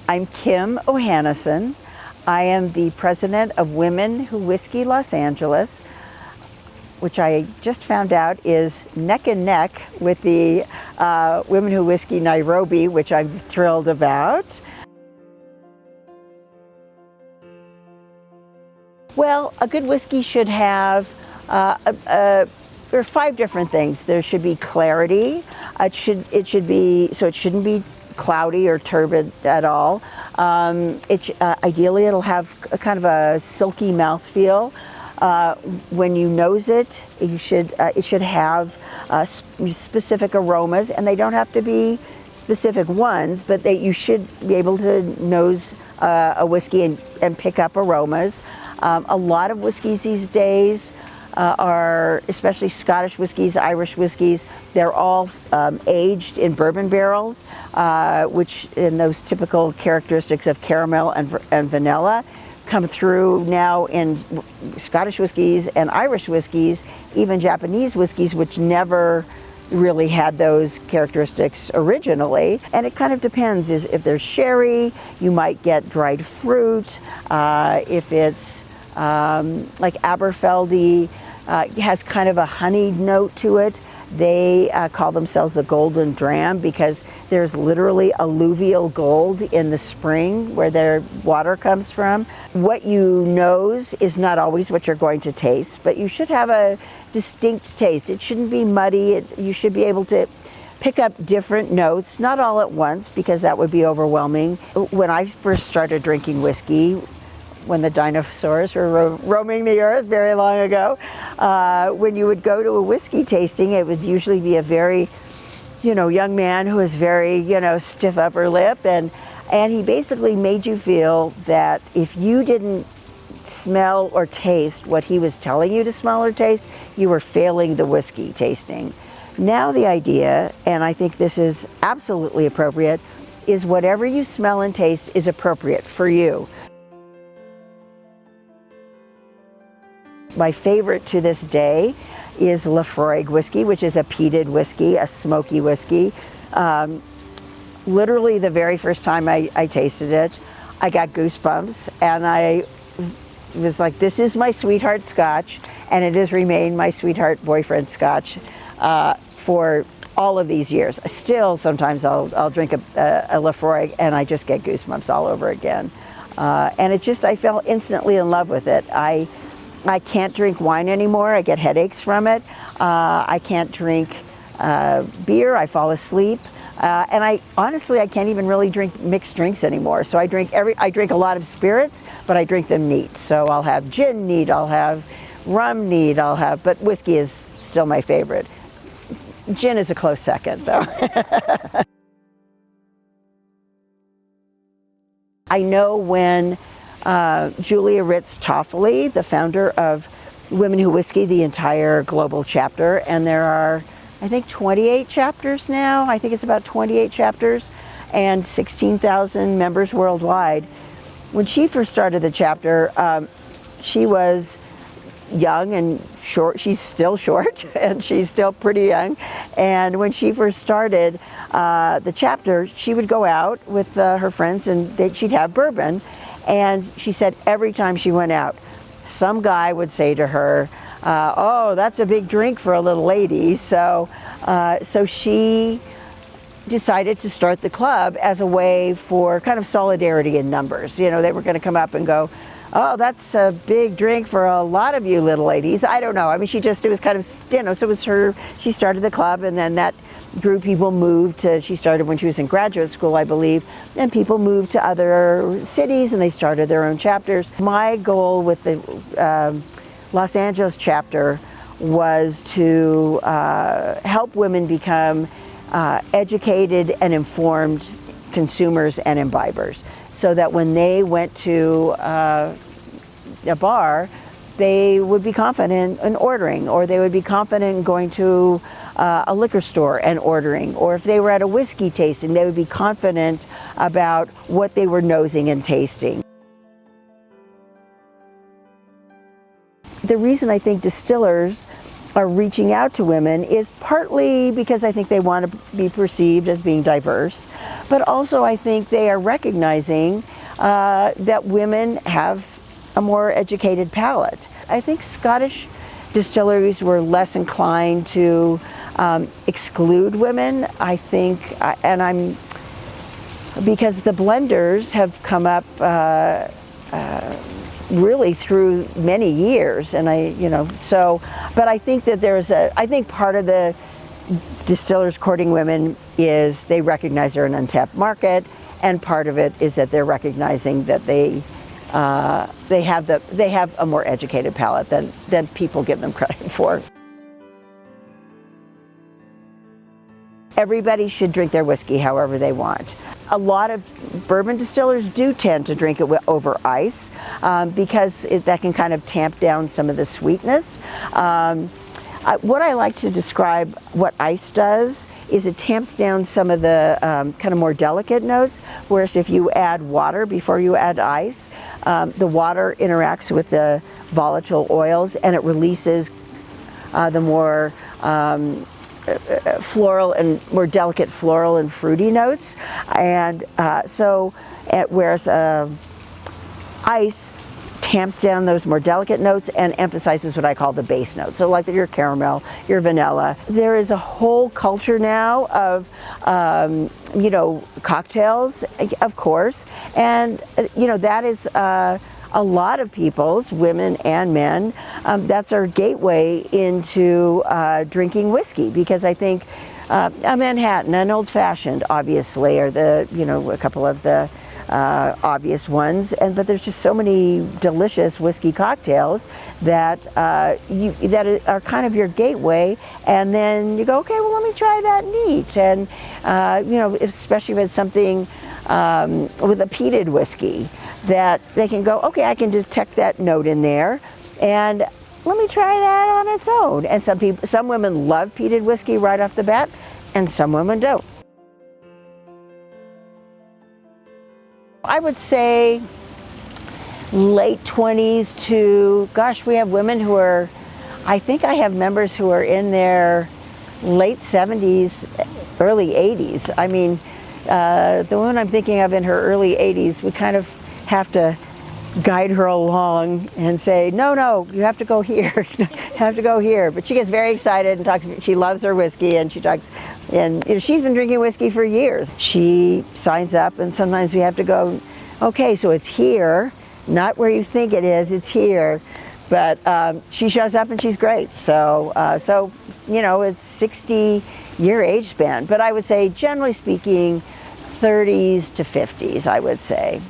I'm Kim Ohanneson. I am the president of Women Who Whiskey Los Angeles, which I just found out is neck and neck with the Women Who Whiskey Nairobi, which I'm thrilled about. Well, a good whiskey should have there are 5 different things. There should be clarity. It shouldn't be cloudy or turbid at all. Ideally, it'll have a kind of a silky mouthfeel. When you nose it, it should have specific aromas, and they don't have to be specific ones, but you should be able to nose a whiskey and pick up aromas. A lot of whiskeys these days are, especially Scottish whiskeys, Irish whiskeys, they're all aged in bourbon barrels, which in those typical characteristics of caramel and vanilla come through now in Scottish whiskeys and Irish whiskeys, even Japanese whiskeys, which never really had those characteristics originally. And it kind of depends. If there's sherry, you might get dried fruit. If it's like Aberfeldy, has kind of a honeyed note to it. They call themselves the golden dram because there's literally alluvial gold in the spring where their water comes from. What you nose is not always what you're going to taste, but you should have a distinct taste. It shouldn't be muddy. You should be able to pick up different notes, not all at once because that would be overwhelming. When I first started drinking whiskey, when the dinosaurs were roaming the earth very long ago, when you would go to a whiskey tasting, it would usually be a very, young man who was very, stiff upper lip, and he basically made you feel that if you didn't smell or taste what he was telling you to smell or taste, you were failing the whiskey tasting. Now the idea, and I think this is absolutely appropriate, is whatever you smell and taste is appropriate for you. My favorite to this day is Laphroaig whiskey, which is a peated whiskey, a smoky whiskey. Literally the very first time I tasted it, I got goosebumps, and I was like, this is my sweetheart scotch, and it has remained my sweetheart boyfriend scotch for all of these years. Still, sometimes I'll drink a Laphroaig and I just get goosebumps all over again. And I fell instantly in love with it. I can't drink wine anymore. I get headaches from it. I can't drink beer. I fall asleep. And I can't even really drink mixed drinks anymore. So I drink a lot of spirits, but I drink them neat. So I'll have gin neat, I'll have rum neat, but whiskey is still my favorite. Gin is a close second, though. I know when Julia Ritz Toffoli, the founder of Women Who Whiskey, the entire global chapter, and there are, I think, 28 chapters now. I think it's about 28 chapters and 16,000 members worldwide. When she first started the chapter, she was young and short. She's still short and she's still pretty young. And when she first started the chapter, she would go out with her friends and she'd have bourbon. And she said every time she went out, some guy would say to her, oh, that's a big drink for a little lady. So she decided to start the club as a way for kind of solidarity in numbers. They were going to come up and go, oh, that's a big drink for a lot of you little ladies. I don't know. I mean, it was kind of, so it was her, she started the club, and then that group, people moved she started when she was in graduate school, I believe, and people moved to other cities and they started their own chapters. My goal with the Los Angeles chapter was to help women become educated and informed consumers and imbibers, so that when they went to a bar, they would be confident in ordering, or they would be confident in going to a liquor store and ordering, or if they were at a whiskey tasting, they would be confident about what they were nosing and tasting. The reason I think distillers are reaching out to women is partly because I think they want to be perceived as being diverse, but also I think they are recognizing that women have a more educated palate. I think Scottish distilleries were less inclined to exclude women. I think, because the blenders have come up really through many years, and but I think that I think part of the distillers courting women is they recognize they're an untapped market, and part of it is that they're recognizing that they have a more educated palate than people give them credit for. Everybody should drink their whiskey however they want. A lot of bourbon distillers do tend to drink it over ice because that can kind of tamp down some of the sweetness. What I like to describe what ice does is it tamps down some of the kind of more delicate notes, whereas if you add water before you add ice, the water interacts with the volatile oils and it releases the more floral and more delicate floral and fruity notes, and whereas ice tamps down those more delicate notes and emphasizes what I call the base notes. So like your caramel, your vanilla. There is a whole culture now of cocktails, of course, and that is a lot of people's, women and men, that's our gateway into drinking whiskey, because I think a Manhattan, an Old Fashioned, obviously, are a couple of the obvious ones, but there's just so many delicious whiskey cocktails that that are kind of your gateway, and then you go, okay, well, let me try that neat, and especially if it's something with a peated whiskey, that they can go, okay, I can detect that note in there, and let me try that on its own. And some women love peated whiskey right off the bat, and some women don't. I would say late 20s to, gosh, we have women who are, I think I have members who are in their late 70s, early 80s. I mean, the woman I'm thinking of in her early 80s, we kind of have to guide her along and say, no, you have to go here, you have to go here. But she gets very excited and talks. She loves her whiskey, and she talks, and she's been drinking whiskey for years. She signs up, and sometimes we have to go, okay, so it's here, not where you think it is, it's here. But she shows up and she's great. So it's 60-year age span. But I would say, generally speaking, 30s to 50s, I would say.